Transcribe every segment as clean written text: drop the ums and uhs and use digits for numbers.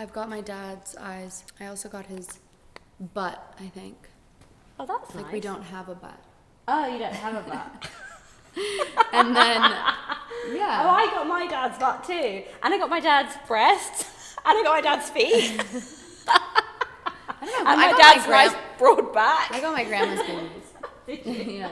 I've got my dad's eyes. I also got his butt, I think. Oh, that's like nice. we don't have a butt. Oh, you don't have a butt. And then, yeah. Oh, I got my dad's butt too. And I got my dad's breasts. And I got my dad's feet. I don't know. And I my got dad's nice broad back. I got my grandma's babies. Yeah.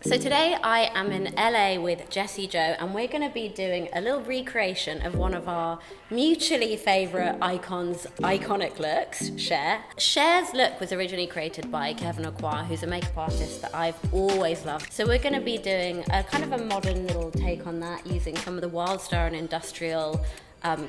So today I am in LA with Jessie Jo, and we're going to be doing a little recreation of one of our mutually favourite iconic looks, Cher. Cher's look was originally created by Kevin Aqua, who's a makeup artist that I've always loved. So we're going to be doing a kind of a modern little take on that, using some of the Wild Star and Industrial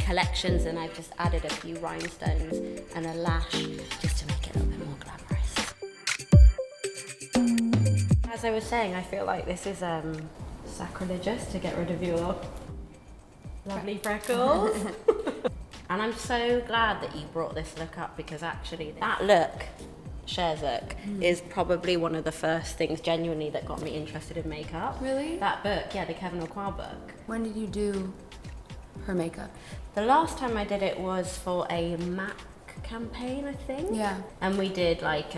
collections, and I've just added a few rhinestones and a lash just to make it a little bit more glamorous. As I was saying, I feel like this is sacrilegious to get rid of your lovely freckles. And I'm so glad that you brought this look up, because actually that look, Cher's look, is probably one of the first things genuinely that got me interested in makeup. Really? That book, yeah, the Kevin Aqua book. When did you do her makeup? The last time I did it was for a MAC campaign, I think. Yeah. And we did like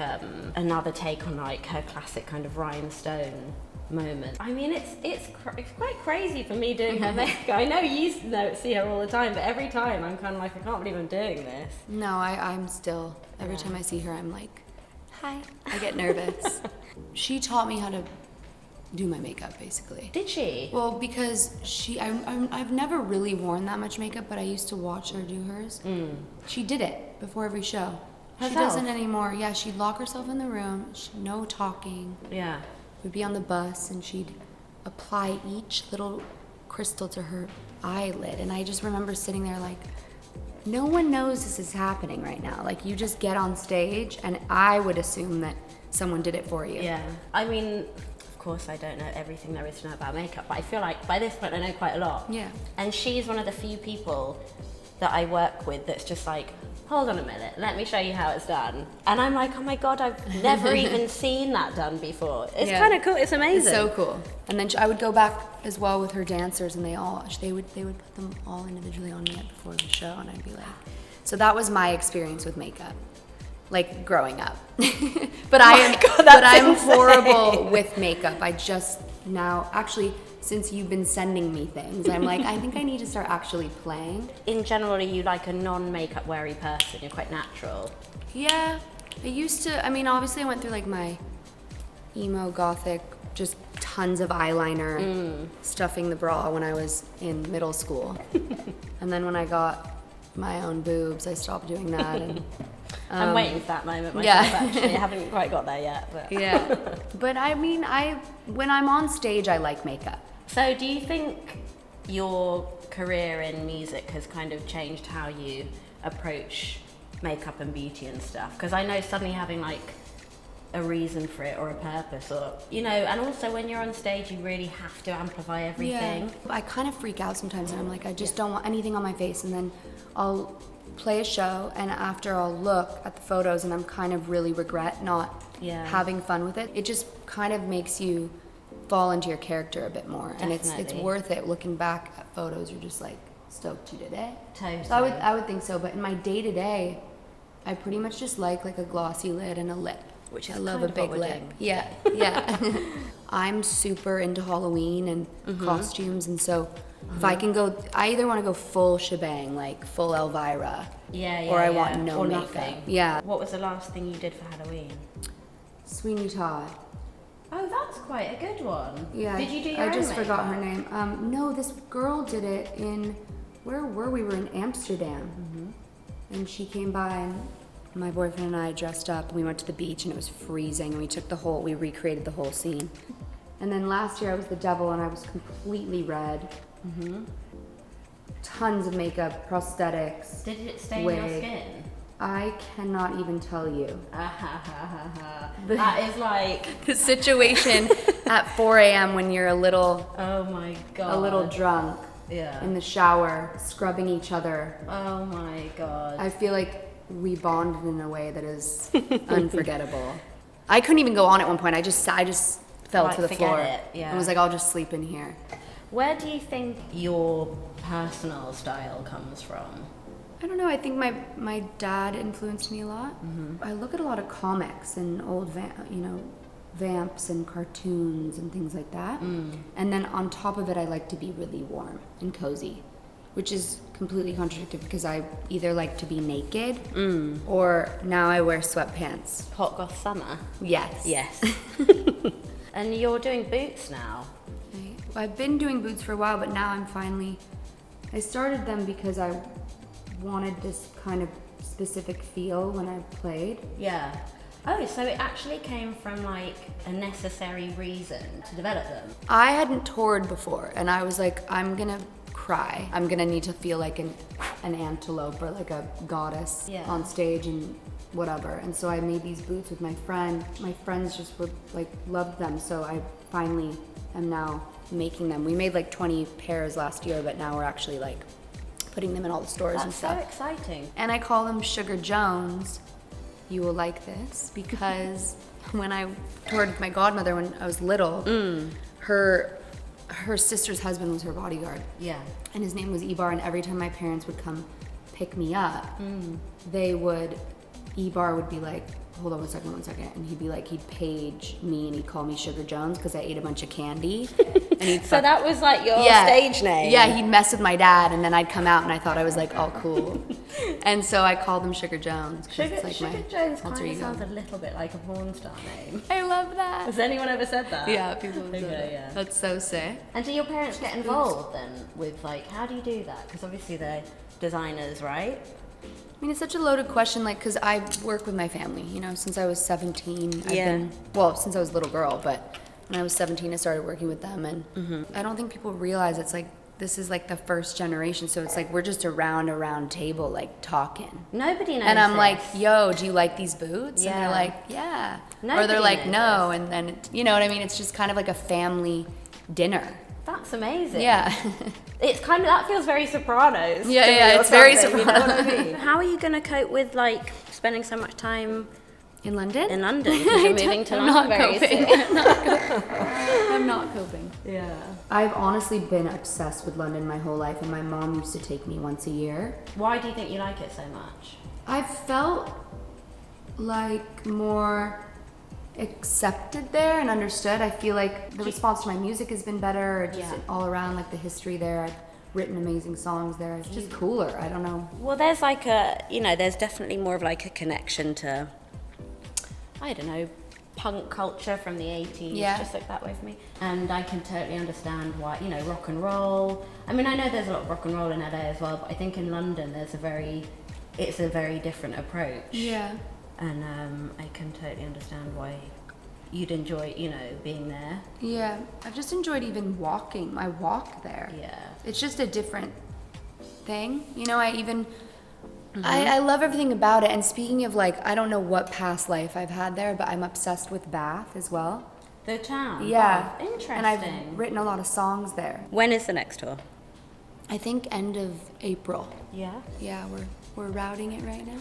another take on like her classic kind of rhinestone moment. I mean, it's quite crazy for me doing her makeup. I know you see her all the time, but every time I'm kind of like, I can't believe I'm doing this. No, I'm still, every time I see her, I'm like, hi. I get nervous. She taught me how to do my makeup, basically. Did she? Well, because I've never really worn that much makeup, but I used to watch her do hers. She did it before every show. She Herself? doesn't anymore. Yeah, she'd lock herself in the room, no talking. Yeah. We'd be on the bus and she'd apply each little crystal to her eyelid. And I just remember sitting there like, no one knows this is happening right now. Like, you just get on stage and I would assume that someone did it for you. Yeah. I mean, of course I don't know everything there is to know about makeup, but I feel like by this point I know quite a lot. Yeah. And she's one of the few people that I work with that's just like, hold on a minute, let me show you how it's done. And I'm like, oh my God, I've never even seen that done before. It's kind of cool, it's amazing. It's so cool. And then I would go back as well with her dancers, and they would put them all individually on me before the show, and I'd be like, so that was my experience with makeup, like growing up. But I'm horrible with makeup. I just now, actually, since you've been sending me things, I'm like, I think I need to start actually playing. In general, are you like a non-makeup weary person? You're quite natural. Yeah, I used to, I mean, obviously I went through like my emo gothic, just tons of eyeliner, stuffing the bra when I was in middle school. And then when I got my own boobs, I stopped doing that. And I'm waiting for that moment myself, actually. I haven't quite got there yet. But. Yeah, but I mean, when I'm on stage, I like makeup. So do you think your career in music has kind of changed how you approach makeup and beauty and stuff? Because I know suddenly having like a reason for it or a purpose, or, you know, and also when you're on stage, you really have to amplify everything. Yeah. I kind of freak out sometimes, and I'm like, I just don't want anything on my face, and then I'll play a show, and after I'll look at the photos and I'm kind of really regret not having fun with it. It just kind of makes you fall into your character a bit more. Definitely. And it's worth it. Looking back at photos, you're just like stoked you did it. Totally. So I would think so, but in my day-to-day, I pretty much just like a glossy lid and a lip. Which is I love kind a of big what we're lip. doing. Yeah, yeah. I'm super into Halloween and costumes, and so if I can go, I either want to go full shebang, like full Elvira, or I want no or makeup. nothing. Yeah. What was the last thing you did for Halloween? Sweeney Todd. Oh, that's quite a good one. Yeah. Did you do your I own just forgot makeup? her name. No, this girl did it in, where were we? We were in Amsterdam, and she came by, and my boyfriend and I dressed up. We went to the beach, and it was freezing. And we recreated the whole scene. And then last year I was the devil, and I was completely red. Tons of makeup, prosthetics. Did it stain wig. your skin? I cannot even tell you. That is like The situation at 4 a.m. when you're a little oh my God. a little drunk Yeah. in the shower, scrubbing each other. Oh my God. I feel like we bonded in a way that is unforgettable. I couldn't even go on at one point. I just fell Like, to the forget floor. it, yeah. I was like, I'll just sleep in here. Where do you think your personal style comes from? I don't know. I think my dad influenced me a lot. I look at a lot of comics and old, vamps and cartoons and things like that. And then on top of it, I like to be really warm and cozy, which is completely contradictory because I either like to be naked or now I wear sweatpants. Hot goth summer? Yes. Yes. And you're doing boots now? I've been doing boots for a while, but now I started them because I wanted this kind of specific feel when I played. Yeah. Oh, so it actually came from like a necessary reason to develop them? I hadn't toured before, and I was like, I'm gonna cry. I'm gonna need to feel like an antelope or like a goddess on stage and whatever. And so I made these boots with my friend. My friends just were like, loved them, so I finally am now making them. We made like 20 pairs last year, but now we're actually like putting them in all the stores and stuff. That's so exciting. And I call them Sugar Jones. You will like this because when I toured with my godmother when I was little, her sister's husband was her bodyguard. Yeah. And his name was Ibar, and every time my parents would come pick me up, Ibar would be like, hold on one second. And he'd page me and he'd call me Sugar Jones because I ate a bunch of candy. And he'd So that was like your stage name? Yeah, he'd mess with my dad and then I'd come out and I thought I was like all cool. And so I called him Sugar Jones. Sugar, it's like Sugar Jones kind of sounds a little bit like a porn star name. I love that. Has anyone ever said that? Yeah, people have said that. Yeah. That's so sick. And do your parents get involved then with like, how do you do that? Because obviously they're designers, right? I mean, it's such a loaded question, like, because I work with my family, since I was 17. Since I was a little girl, but when I was 17, I started working with them, and I don't think people realize it's like, this is like the first generation, so it's like we're just around a round table, like, talking. Nobody knows. And I'm this. like, yo, do you like these boots? Yeah. And they're like, yeah. Nobody or they're like, knows no, this. and then, you know what I mean? It's just kind of like a family dinner. That's amazing. Yeah. It's kind of, that feels very Sopranos. Yeah, it's very Sopranos. You know what I mean? How are you going to cope with like spending so much time in London? In London, because you're moving to London very soon. I'm not coping. Yeah. I've honestly been obsessed with London my whole life, and my mom used to take me once a year. Why do you think you like it so much? I felt like more accepted there and understood. I feel like the response to my music has been better, or just all around, like the history there. I've written amazing songs there. It's just cooler. I don't know. Well, there's like there's definitely more of like a connection to, I don't know, punk culture from the 80s, just like that way for me. And I can totally understand why, rock and roll. I mean, I know there's a lot of rock and roll in LA as well, but I think in London it's a very different approach. Yeah. And I can totally understand why you'd enjoy, being there. Yeah, I've just enjoyed even walking. I walk there. Yeah. It's just a different thing. I love everything about it. And speaking of like, I don't know what past life I've had there, but I'm obsessed with Bath as well. The town? Yeah. Oh, interesting. And I've written a lot of songs there. When is the next tour? I think end of April. Yeah? Yeah, we're routing it right now.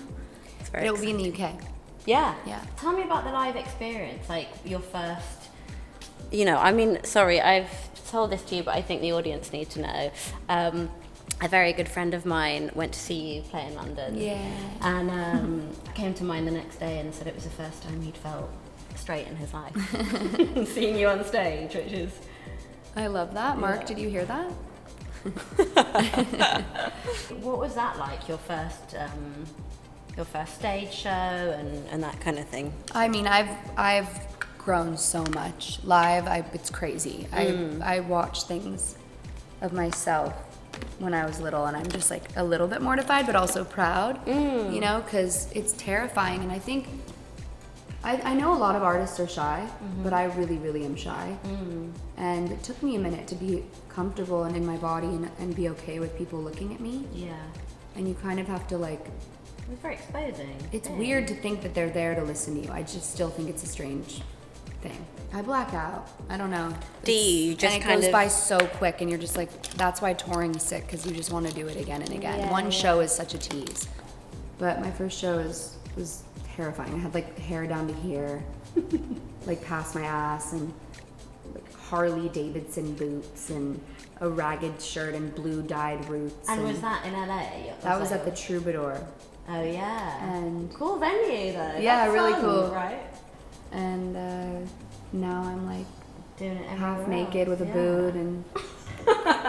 But it will be in the UK. Yeah. Yeah. Tell me about the live experience, like your first, I've told this to you, but I think the audience need to know. A very good friend of mine went to see you play in London. Yeah. And came to mine the next day and said it was the first time he'd felt straight in his life. Seeing you on stage, which is... I love that. Mark, did you hear that? What was that like, your first stage show and that kind of thing? I mean, I've grown so much live. It's crazy. I watch things of myself when I was little, and I'm just like a little bit mortified, but also proud. Because it's terrifying. And I think I know a lot of artists are shy, but I really, really am shy. And it took me a minute to be comfortable and in my body and be okay with people looking at me. Yeah. And you kind of have to like... It's very exposing. It's weird to think that they're there to listen to you. I just still think it's a strange thing. I black out. I don't know. Do you just and it goes by so quick, and you're just like, that's why touring is sick, because you just want to do it again and again. One show is such a tease. But my first show was terrifying. I had like hair down to here, like past my ass, and like Harley Davidson boots and a ragged shirt and blue dyed roots. And was that in LA? That was at the Troubadour. Oh yeah. And cool venue though. Yeah, That's really fun, cool. right? And now I'm like Doing it half everywhere naked else. with a boot and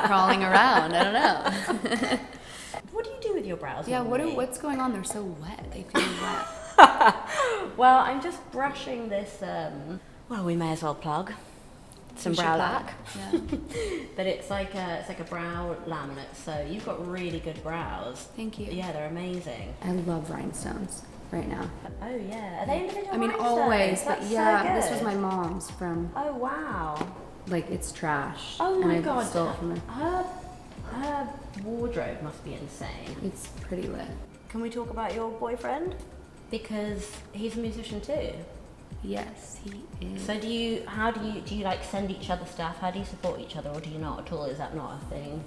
crawling around. I don't know. What do you do with your brows? Yeah, normally? what's going on? They're so wet. They feel wet. Well, I'm just brushing this. Well, we may as well plug some You should brow plug. lac. Yeah. But it's like a brow laminate, so you've got really good brows. Thank you. Yeah, they're amazing. I love rhinestones right now. Oh yeah, are they individual? I mean, rhinestones? always, but That's yeah, so this good. was my mom's from, Oh wow. like, it's trash. Oh and my I god. stole it from her. Her wardrobe must be insane. It's pretty lit. Can we talk about your boyfriend? Because he's a musician too. Yes, he is. So do you like send each other stuff? How do you support each other, or do you not at all? Is that not a thing?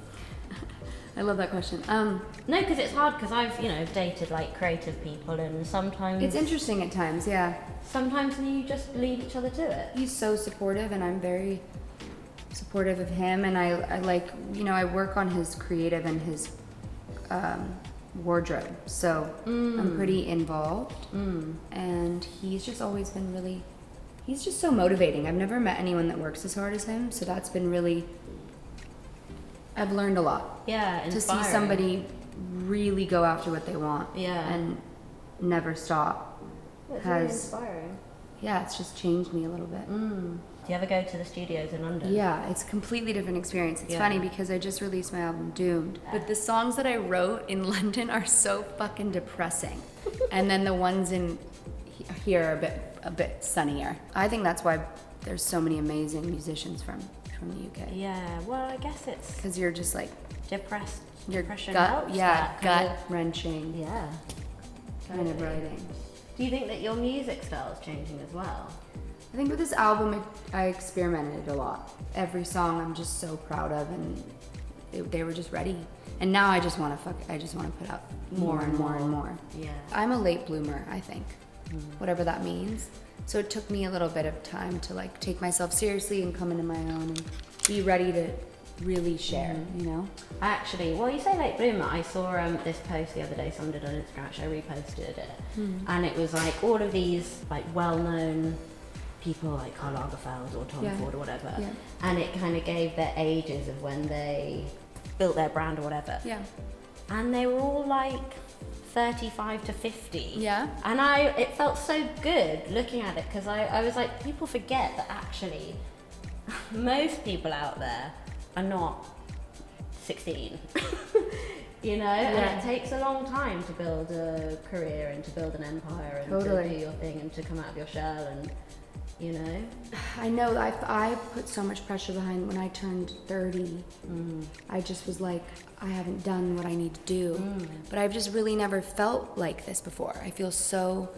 I love that question. No, because it's hard. Because I've dated like creative people, and sometimes It's interesting at times, yeah. Sometimes you just leave each other to it. He's so supportive, and I'm very supportive of him. And I like, I work on his creative and his wardrobe, so I'm pretty involved. And he's just always been he's just so motivating. I've never met anyone that works as hard as him, so that's been really, I've learned a lot. Yeah, inspiring. To see somebody really go after what they want. Yeah. And never stop. That's really inspiring. Yeah, it's just changed me a little bit. Do you ever go to the studios in London? Yeah, it's a completely different experience. It's Yeah. funny because I just released my album Doomed, but the songs that I wrote in London are so fucking depressing. And then the ones in here are a bit sunnier. I think that's why there's so many amazing musicians from the UK. Yeah. Well, I guess it's Because you're just like, depression gut, helps. yeah, that kind gut wrenching Yeah. kind of writing. Do you think that your music style is changing as well? I think with this album, I experimented a lot. Every song I'm just so proud of, and they were just ready. And now I just want to put out more and more and more. Yeah. I'm a late bloomer, I think, whatever that means. So it took me a little bit of time to like take myself seriously and come into my own and be ready to really share, Actually, well, you say late bloomer. I saw this post the other day. Someone did on Instagram. So I reposted it, and it was like all of these like well-known people like Karl Lagerfeld or Tom Ford or whatever, and it kind of gave their ages of when they built their brand or whatever. Yeah. And they were all like 35 to 50. Yeah. And it felt so good looking at it because I was like, people forget that actually most people out there are not 16. And it takes a long time to build a career and to build an empire and to do your thing and to come out of your shell and I know I put so much pressure behind when I turned 30. I just was like, I haven't done what I need to do. But I've just really never felt like this before. I feel so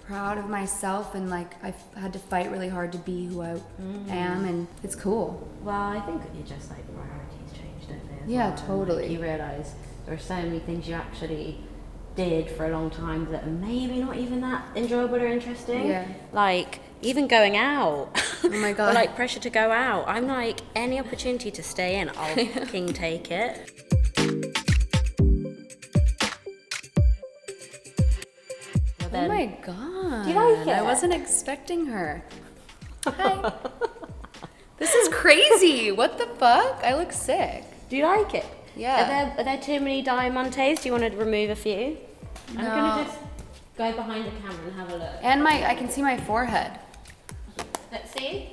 proud of myself, and like I've had to fight really hard to be who I am, and it's cool. Well, I think you just like priorities change, don't they? Yeah, totally. Like, you realise there are so many things you actually did for a long time that are maybe not even that enjoyable or interesting. Yeah. Like even going out. Oh my god. Or like pressure to go out. I'm like, any opportunity to stay in, I'll fucking take it. Oh my god. Do you like it? I wasn't expecting her. Hi. This is crazy. What the fuck? I look sick. Do you like it? Yeah. Are there too many diamantes? Do you want to remove a few? I'm No. gonna just go behind the camera and have a look. And I can see my forehead. Let's see.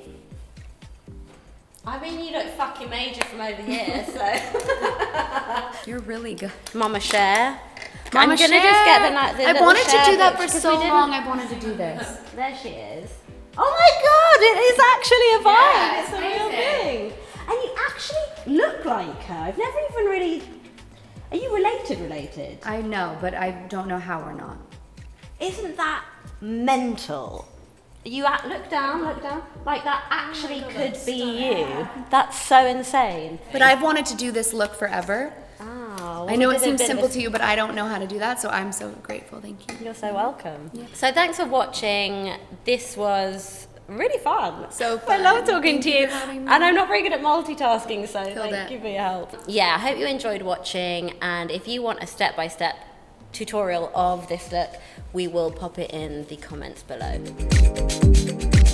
I mean, you look fucking major from over here, so. You're really good. Mama Cher. Mama I'm gonna Cher. just get the I little wanted to Cher do that books, for 'cause so we didn't- long. I wanted to do this. There she is. Oh my god, it is actually a vibe. Yeah, It's a real amazing. thing. And you actually look like her. I've never even really. Are you related? I know, but I don't know how or not. Isn't that mental? Look down. Like that actually could be you. That's so insane. But I've wanted to do this look forever. Oh, I know it seems simple to you, but I don't know how to do that, so I'm so grateful. Thank you. You're so welcome. So thanks for watching. This was really fun. So I fun. love talking Thank to you you. for having me. And I'm not very good at multitasking, so Killed thank it. you for your help. Yeah, I hope you enjoyed watching. And if you want a step-by-step tutorial of this look, we will pop it in the comments below.